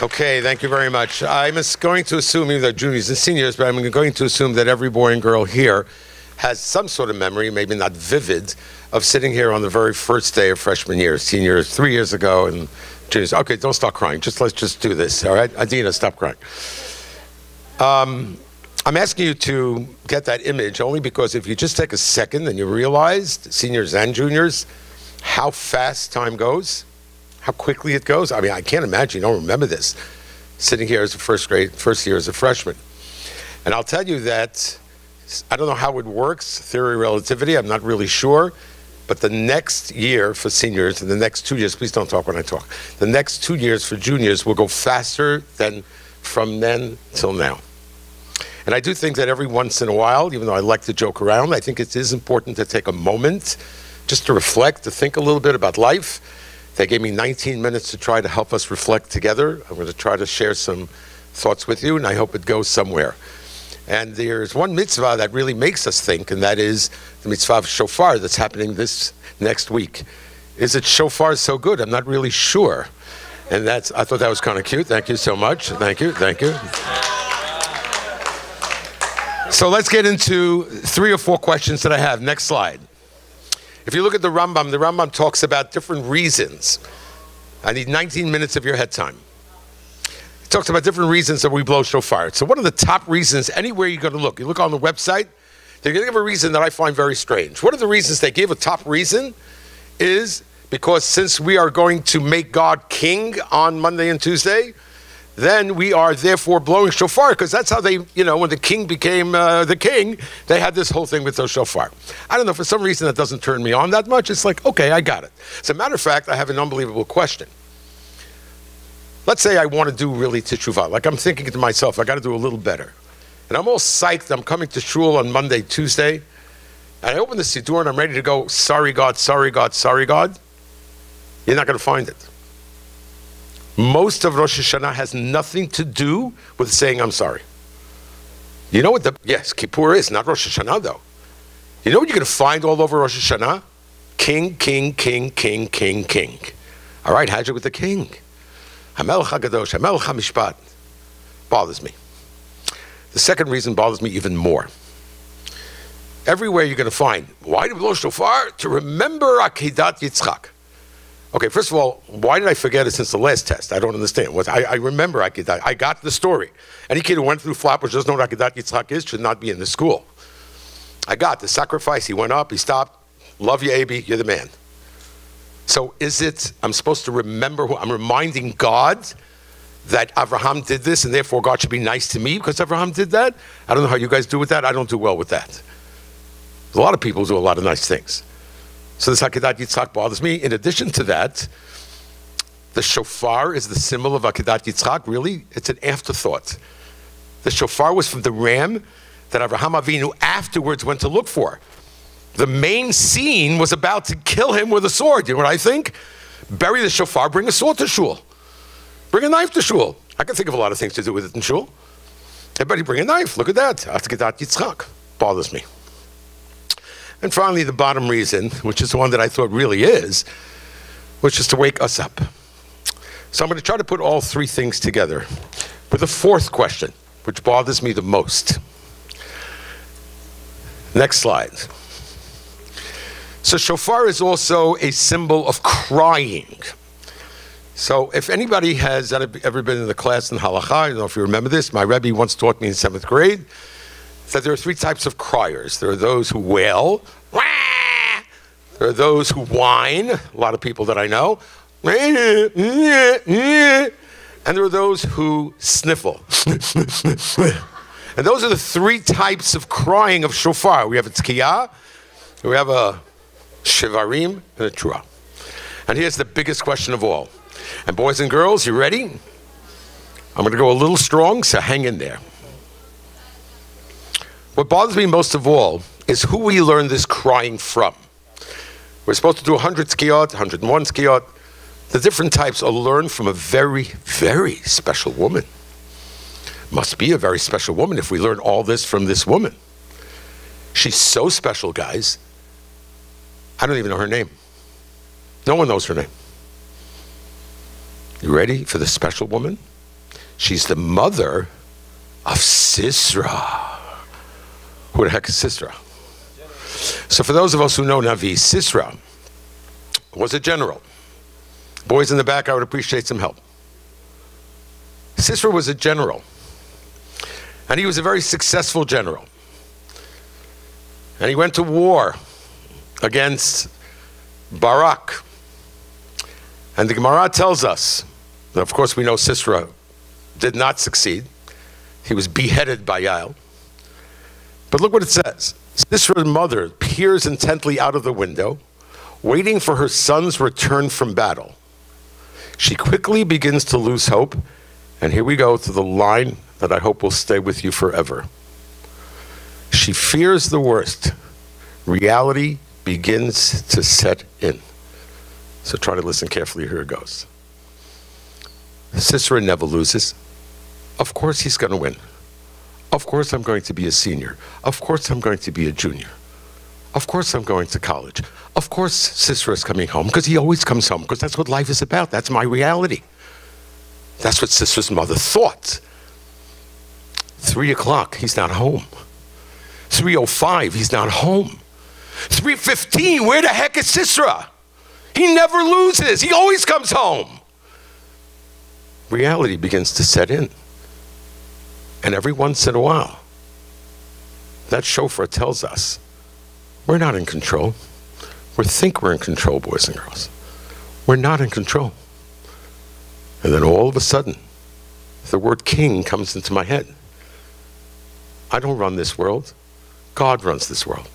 Okay, thank you very much. I'm going to assume, even though juniors and seniors, but I'm going to assume that every boy and girl here has some sort of memory, maybe not vivid, of sitting here on the very first day of freshman year, seniors 3 years ago, and juniors. Okay, don't start crying. Let's just do this, all right? Adina, stop crying. I'm asking you to get that image only because if you just take a second and you realize, seniors and juniors, how fast time goes, how quickly it goes. I mean, I can't imagine you don't remember this, sitting here as a first year as a freshman. And I'll tell you that, I don't know how it works, theory of relativity, I'm not really sure, but the next year for seniors and the next 2 years, please don't talk when I talk, the next 2 years for juniors will go faster than from then till now. And I do think that every once in a while, even though I like to joke around, I think it is important to take a moment just to reflect, to think a little bit about life. They gave me 19 minutes to try to help us reflect together. I'm going to try to share some thoughts with you, and I hope it goes somewhere. And there's one mitzvah that really makes us think, and that is the mitzvah of shofar that's happening this next week. Is it shofar so good? I'm not really sure. And I thought that was kind of cute. Thank you so much. Thank you. So let's get into 3 or 4 questions that I have. Next slide. If you look at the Rambam talks about different reasons. I need 19 minutes of your head time. He talks about different reasons that we blow shofar. So what are the top reasons anywhere you're going to look? You look on the website, they're going to give a reason that I find very strange. What are the reasons they give? A top reason is because since we are going to make God king on Monday and Tuesday, then we are therefore blowing shofar, because that's how they, when the king became the king, they had this whole thing with those shofar. I don't know, for some reason that doesn't turn me on that much. It's like, okay, I got it. As a matter of fact, I have an unbelievable question. Let's say I want to do really Teshuvah. Like I'm thinking to myself, I got to do a little better. And I'm all psyched. I'm coming to shul on Monday, Tuesday. And I open the siddur and I'm ready to go, sorry God, sorry God, sorry God. You're not going to find it. Most of Rosh Hashanah has nothing to do with saying I'm sorry. You know what yes, Kippur is, not Rosh Hashanah though. You know what you're going to find all over Rosh Hashanah? King, king, king, king, king, king. All right, how's it with the king? HaMelech HaGadosh, HaMelech HaMishpat. Bothers me. The second reason bothers me even more. Everywhere you're going to find, why do we blow shofar? To remember Akedat Yitzchak. Okay, first of all, why did I forget it since the last test? I don't understand. I remember Akedat. I got the story. Any kid who went through Flatbush doesn't know what Akedat Yitzchak is, should not be in the school. I got the sacrifice. He went up, he stopped. Love you, Abi, you're the man. So is it, I'm supposed to remember, I'm reminding God that Abraham did this and therefore God should be nice to me because Abraham did that? I don't know how you guys do with that. I don't do well with that. A lot of people do a lot of nice things. So this Akedat Yitzchak bothers me. In addition to that, the shofar is the symbol of Akedat Yitzchak. Really, it's an afterthought. The shofar was from the ram that Avraham Avinu afterwards went to look for. The main scene was about to kill him with a sword. You know what I think? Bury the shofar, bring a sword to shul. Bring a knife to shul. I can think of a lot of things to do with it in shul. Everybody bring a knife. Look at that. Akedat Yitzchak. Bothers me. And finally, the bottom reason, which is the one that I thought really is, which is to wake us up. So I'm going to try to put all 3 things together with a 4th question, which bothers me the most. Next slide. So shofar is also a symbol of crying. So if anybody has ever been in the class in Halakha, I don't know if you remember this, my Rebbe once taught me in 7th grade, that there are 3 types of criers. There are those who wail, wah! There are those who whine, a lot of people that I know, and there are those who sniffle. And those are the 3 types of crying of shofar. We have a tkiyah, we have a shivarim, and a trua. And here's the biggest question of all. And boys and girls, you ready? I'm going to go a little strong, so hang in there. What bothers me most of all is who we learn this crying from. We're supposed to do 100 tkiyot, 101 tkiyot. The different types are learned from a very, very special woman. Must be a very special woman if we learn all this from this woman. She's so special, guys. I don't even know her name. No one knows her name. You ready for the special woman? She's the mother of Sisera. Who the heck is Sisera? So for those of us who know Navi, Sisera was a general. Boys in the back, I would appreciate some help. Sisera was a general. And he was a very successful general. And he went to war against Barak. And the Gemara tells us, and of course we know Sisera did not succeed. He was beheaded by Yael. But look what it says. Sisera's mother peers intently out of the window, waiting for her son's return from battle. She quickly begins to lose hope. And here we go to the line that I hope will stay with you forever. She fears the worst. Reality begins to set in. So try to listen carefully. Here it goes. Sisera never loses. Of course he's going to win. Of course I'm going to be a senior. Of course I'm going to be a junior. Of course I'm going to college. Of course Sisera's coming home, because he always comes home, because that's what life is about. That's my reality. That's what Sisera's mother thought. 3 o'clock, he's not home. 3:05, he's not home. 3:15, where the heck is Sisera? He never loses. He always comes home. Reality begins to set in. And every once in a while, that shofar tells us we're not in control. We think we're in control, boys and girls. We're not in control. And then all of a sudden, the word king comes into my head. I don't run this world. God runs this world.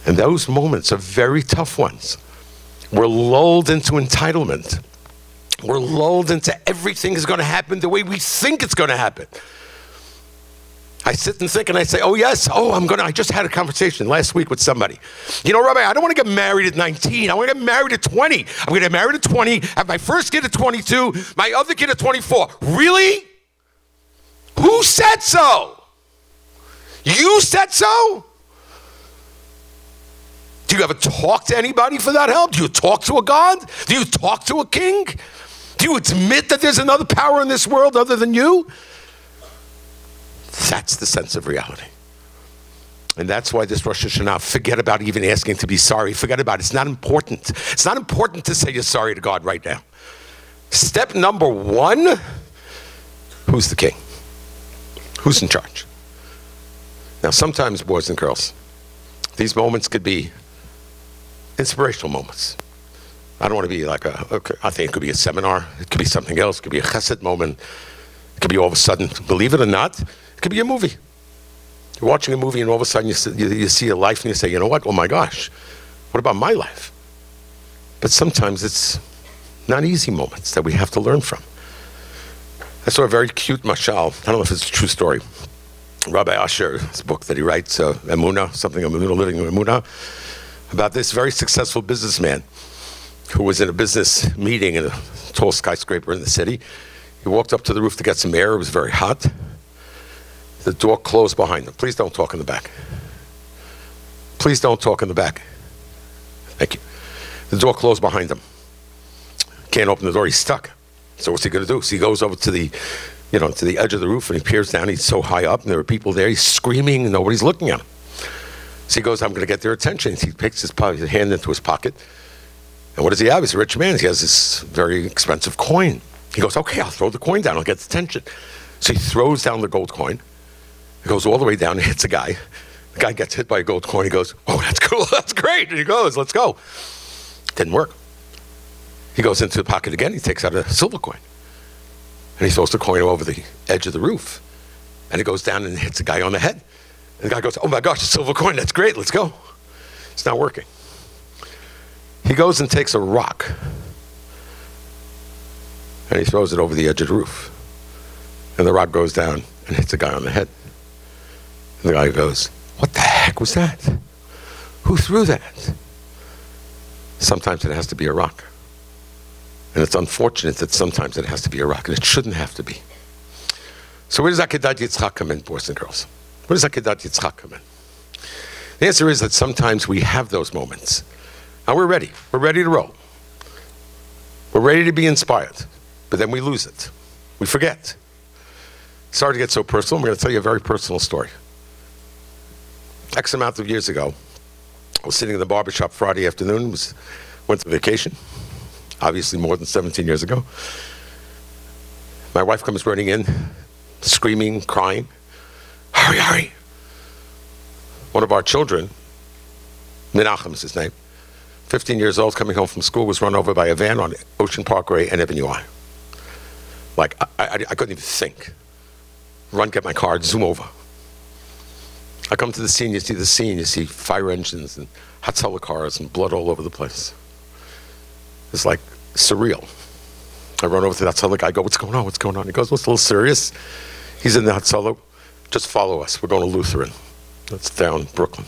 And those moments are very tough ones. We're lulled into entitlement. We're lulled into everything is going to happen the way we think it's going to happen. I sit and think and I say, oh yes, I just had a conversation last week with somebody. You know, Rabbi, I don't want to get married at 19. I want to get married at 20. I'm going to get married at 20, have my first kid at 22, my other kid at 24. Really? Who said so? You said so? Do you ever talk to anybody for that help? Do you talk to a God? Do you talk to a king? Do you admit that there's another power in this world other than you? That's the sense of reality. And that's why this Rosh Hashanah, forget about even asking to be sorry. Forget about it. It's not important. It's not important to say you're sorry to God right now. Step number 1, who's the king? Who's in charge? Now, sometimes, boys and girls, these moments could be inspirational moments. I don't want to be like I think it could be a seminar. It could be something else. It could be a chesed moment. It could be all of a sudden, believe it or not, it could be a movie. You're watching a movie and all of a sudden you see a life and you say, you know what? Oh my gosh, what about my life? But sometimes it's not easy moments that we have to learn from. I saw a very cute mashal. I don't know if it's a true story. Rabbi Asher's book that he writes, Emunah, something Emunah, Living in Emunah, about this very successful businessman who was in a business meeting in a tall skyscraper in the city. He walked up to the roof to get some air. It was very hot. The door closed behind him. Please don't talk in the back. Please don't talk in the back. Thank you. The door closed behind him. Can't open the door. He's stuck. So what's he going to do? So he goes over to the, to the edge of the roof and he peers down. He's so high up and there are people there. He's screaming and nobody's looking at him. So he goes, I'm going to get their attention. He picks his hand into his pocket. And what does he have? He's a rich man. He has this very expensive coin. He goes, okay, I'll throw the coin down. I'll get the attention. So he throws down the gold coin. He goes all the way down and hits a guy. The guy gets hit by a gold coin. He goes, oh, that's cool. That's great. And he goes, let's go. Didn't work. He goes into the pocket again. He takes out a silver coin. And he throws the coin over the edge of the roof. And he goes down and hits a guy on the head. And the guy goes, oh my gosh, a silver coin. That's great. Let's go. It's not working. He goes and takes a rock. And he throws it over the edge of the roof. And the rock goes down and hits a guy on the head. And the guy goes, what the heck was that? Who threw that? Sometimes it has to be a rock. And it's unfortunate that sometimes it has to be a rock, and it shouldn't have to be. So where does Akedat Yitzchak come in, boys and girls? Where does Akedat Yitzchak come in? The answer is that sometimes we have those moments. Now we're ready. We're ready to roll. We're ready to be inspired. But then we lose it. We forget. Sorry to get so personal. I'm going to tell you a very personal story. X amount of years ago, I was sitting in the barbershop Friday afternoon, went to vacation, obviously more than 17 years ago. My wife comes running in, screaming, crying, hurry, hurry. One of our children, Menachem is his name, 15 years old, coming home from school, was run over by a van on Ocean Parkway and Avenue I. Like, I couldn't even think. Run, get my car, zoom over. I come to the scene, you see fire engines and Hatzalah cars and blood all over the place. It's like surreal. I run over to the Hatzalah guy, I go, what's going on, what's going on? He goes, well, it's a little serious. He's in the Hatzalah, just follow us, we're going to Lutheran. That's down Brooklyn.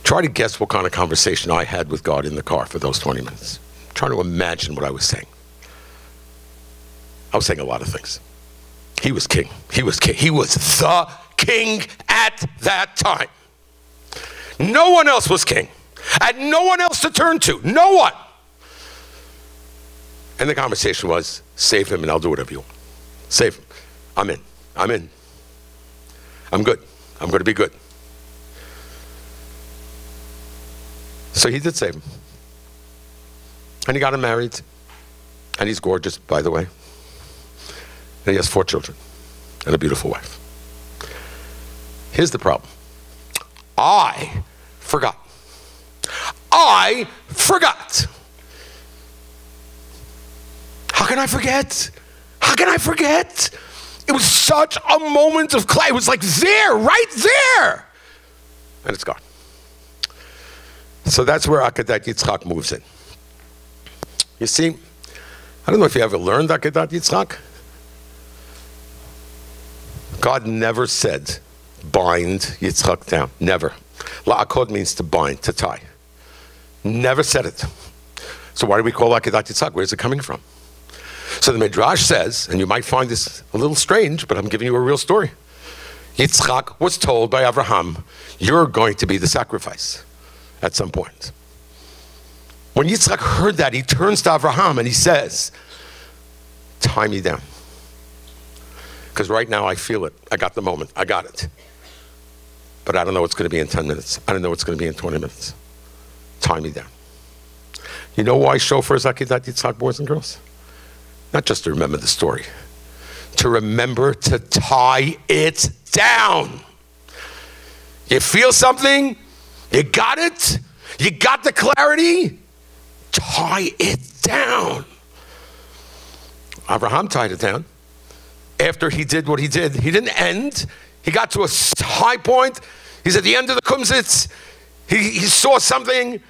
Try to guess what kind of conversation I had with God in the car for those 20 minutes. I'm trying to imagine what I was saying. I was saying a lot of things. He was king. He was king. He was the king at that time. No one else was king. I had no one else to turn to. No one. And the conversation was, save him and I'll do whatever you want. Save him. I'm in. I'm in. I'm good. I'm going to be good. So he did save him. And he got him married. And he's gorgeous, by the way. And he has 4 children and a beautiful wife. Here's the problem. I forgot. I forgot. How can I forget? How can I forget? It was such a moment of clarity. It was like there, right there. And it's gone. So that's where Akedat Yitzchak moves in. You see, I don't know if you ever learned Akedat Yitzchak. God never said, bind Yitzchak down. Never. La'akod means to bind, to tie. Never said it. So why do we call Akedat Yitzchak? Where's it coming from? So the Midrash says, and you might find this a little strange, but I'm giving you a real story. Yitzchak was told by Abraham, you're going to be the sacrifice at some point. When Yitzchak heard that, he turns to Abraham and he says, tie me down. Because right now I feel it. I got the moment. I got it. But I don't know what's going to be in 10 minutes. I don't know what's going to be in 20 minutes. Tie me down. You know why shofar is Akedat Yitzchak, boys and girls? Not just to remember the story. To remember to tie it down. You feel something? You got it? You got the clarity? Tie it down. Abraham tied it down. After he did what he did, he didn't end. He got to a high point. He's at the end of the Kumsitz. He saw something.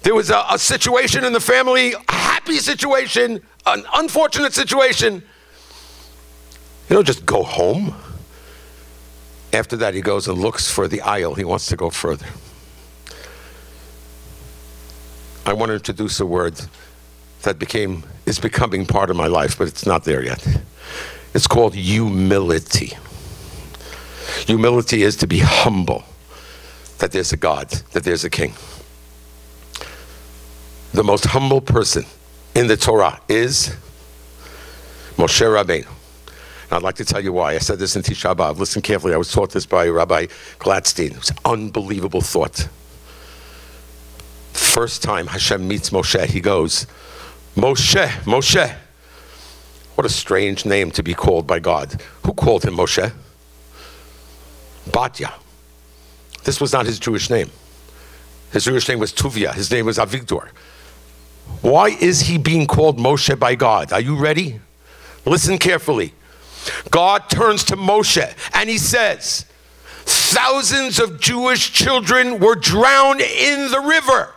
There was a situation in the family, a happy situation, an unfortunate situation. You don't just go home. After that, he goes and looks for the aisle. He wants to go further. I want to introduce a word that is becoming part of my life, but it's not there yet. It's called humility. Humility is to be humble, that there's a God, that there's a king. The most humble person in the Torah is Moshe Rabbeinu. And I'd like to tell you why. I said this in Tisha B'Av. Listen carefully. I was taught this by Rabbi Gladstein. It was an unbelievable thought. First time Hashem meets Moshe, he goes, Moshe, Moshe. What a strange name to be called by God. Who called him Moshe? Batya. This was not his Jewish name. His Jewish name was Tuvia. His name was Avigdor. Why is he being called Moshe by God? Are you ready? Listen carefully. God turns to Moshe and he says, thousands of Jewish children were drowned in the river.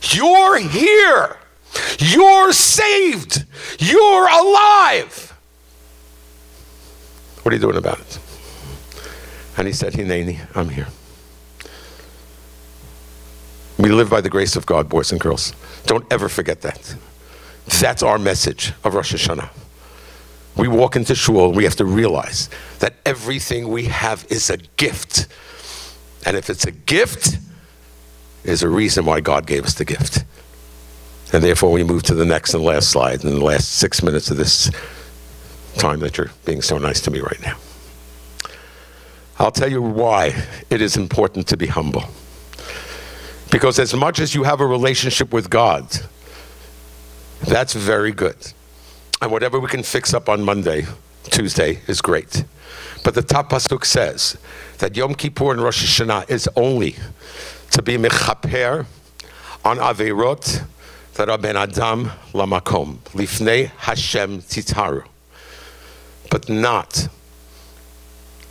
You're here. You're saved. You're alive. What are you doing about it? And he said, Hineni, I'm here. We live by the grace of God, boys and girls. Don't ever forget that. That's our message of Rosh Hashanah. We walk into shul, we have to realize that everything we have is a gift. And if it's a gift, there's a reason why God gave us the gift. And therefore, we move to the next and last slide in the last 6 minutes of this time that you're being so nice to me right now. I'll tell you why it is important to be humble. Because as much as you have a relationship with God, that's very good. And whatever we can fix up on Monday, Tuesday is great. But the top pasuk says that Yom Kippur and Rosh Hashanah is only to be mechaper on averot that are ben adam lamakom, lifnei Hashem titaru. But not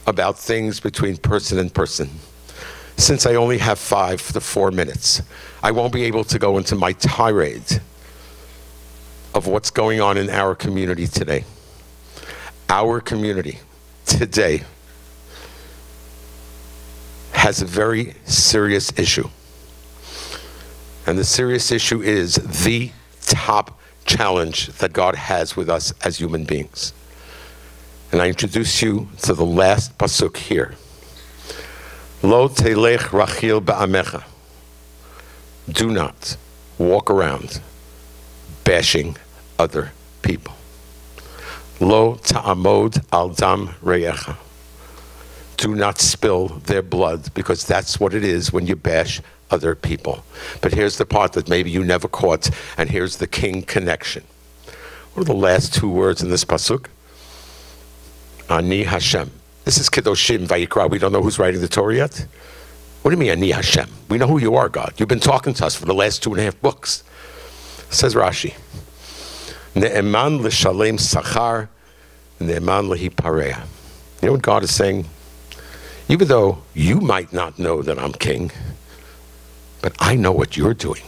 about things between person and person. Since I only have 5 to 4 minutes, I won't be able to go into my tirade of what's going on in our community today. Our community today has a very serious issue. And the serious issue is the top challenge that God has with us as human beings. And I introduce you to the last pasuk here. Lo telech rachil ba'amecha. Do not walk around bashing other people. Lo ta'amod al dam re'echa. Do not spill their blood, because that's what it is when you bash other people. But here's the part that maybe you never caught, and here's the king connection. What are the last 2 words in this pasuk? Ani Hashem. This is Kedoshim Vayikra. We don't know who's writing the Torah yet. What do you mean, Ani Hashem? We know who you are, God. You've been talking to us for the last 2.5 books. Says Rashi. Ne'eman l'shalem sachar, ne'eman lehipareah. You know what God is saying? Even though you might not know that I'm king, but I know what you're doing.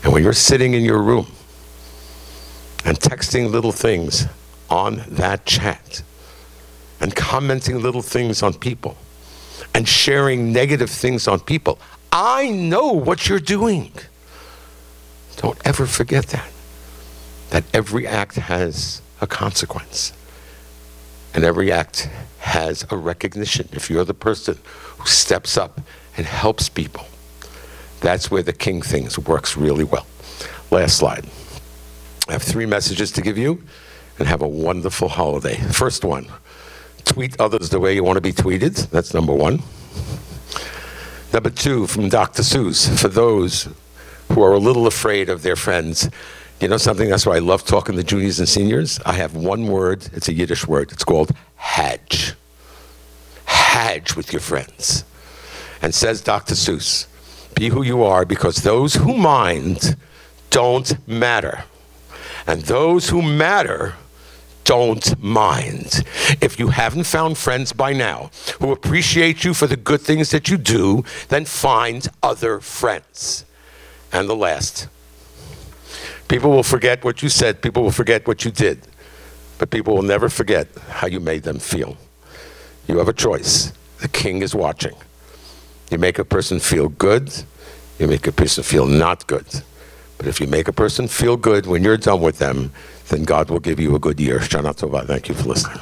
And when you're sitting in your room and texting little things on that chat, and commenting little things on people, and sharing negative things on people, I know what you're doing. Don't ever forget that. That every act has a consequence. And every act has a recognition. If you're the person who steps up and helps people, that's where the king things works really well. Last slide. I have 3 messages to give you, and have a wonderful holiday. First one, tweet others the way you want to be tweeted. That's number 1. Number 2, from Dr. Seuss, for those who are a little afraid of their friends. You know something? That's why I love talking to juniors and seniors. I have one word. It's a Yiddish word. It's called Hajj. Hajj with your friends. And says Dr. Seuss, be who you are, because those who mind don't matter. And those who matter don't mind. If you haven't found friends by now who appreciate you for the good things that you do, then find other friends. And the last, people will forget what you said, people will forget what you did, but people will never forget how you made them feel. You have a choice. The king is watching. You make a person feel good, you make a person feel not good. But if you make a person feel good when you're done with them, then God will give you a good year. Shana Tova. Thank you for listening.